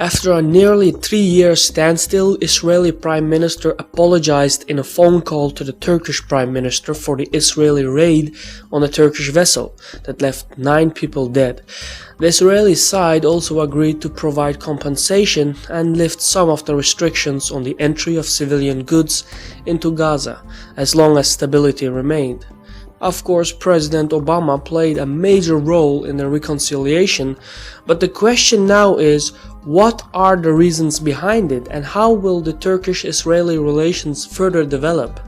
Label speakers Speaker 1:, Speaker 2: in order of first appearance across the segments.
Speaker 1: After a nearly 3-year standstill, Israeli Prime Minister apologized in a phone call to the Turkish Prime Minister for the Israeli raid on a Turkish vessel that left 9 people dead. The Israeli side also agreed to provide compensation and lift some of the restrictions on the entry of civilian goods into Gaza, as long as stability remained. Of course, President Obama played a major role in the reconciliation, but the question now is, what are the reasons behind it and how will the Turkish-Israeli relations further develop?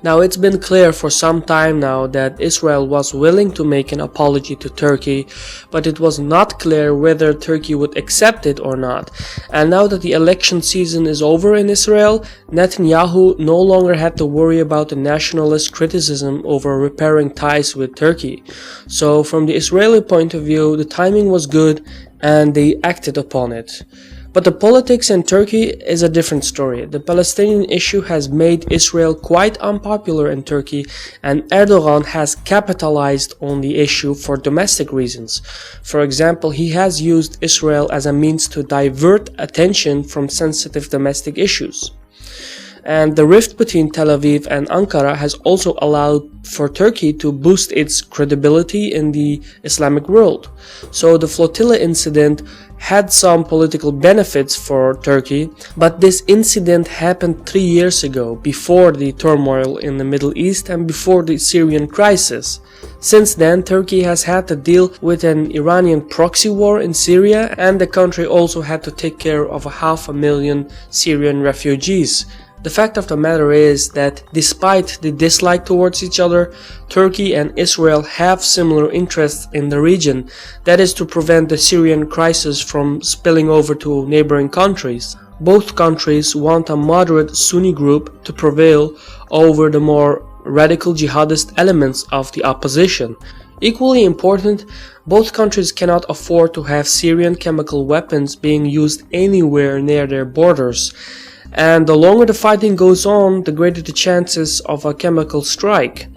Speaker 1: Now, it's been clear for some time now that Israel was willing to make an apology to Turkey, but it was not clear whether Turkey would accept it or not. And now that the election season is over in Israel, Netanyahu no longer had to worry about the nationalist criticism over repairing ties with Turkey. So from the Israeli point of view, the timing was good and they acted upon it. But the politics in Turkey is a different story. The Palestinian issue has made Israel quite unpopular in Turkey, and Erdogan has capitalized on the issue for domestic reasons. For example, he has used Israel as a means to divert attention from sensitive domestic issues. And the rift between Tel Aviv and Ankara has also allowed for Turkey to boost its credibility in the Islamic world. So the flotilla incident had some political benefits for Turkey, but this incident happened 3 years ago, before the turmoil in the Middle East and before the Syrian crisis. Since then, Turkey has had to deal with an Iranian proxy war in Syria, and the country also had to take care of 500,000 Syrian refugees. The fact of the matter is that despite the dislike towards each other, Turkey and Israel have similar interests in the region, that is to prevent the Syrian crisis from spilling over to neighboring countries. Both countries want a moderate Sunni group to prevail over the more radical jihadist elements of the opposition. Equally important, both countries cannot afford to have Syrian chemical weapons being used anywhere near their borders. And the longer the fighting goes on, the greater the chances of a chemical strike.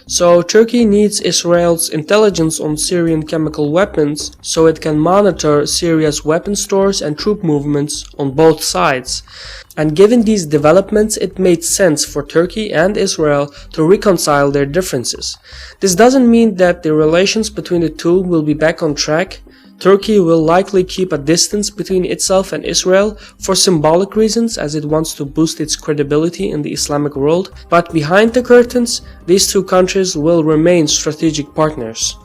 Speaker 1: So Turkey needs Israel's intelligence on Syrian chemical weapons so it can monitor Syria's weapon stores and troop movements on both sides. And given these developments, it made sense for Turkey and Israel to reconcile their differences. This doesn't mean that the relations between the two will be back on track. Turkey will likely keep a distance between itself and Israel for symbolic reasons, as it wants to boost its credibility in the Islamic world. But behind the curtains, these two countries will remain strategic partners.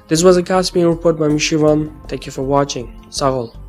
Speaker 1: This was a Caspian report by Mishivan. Thank you for watching. Sağ ol.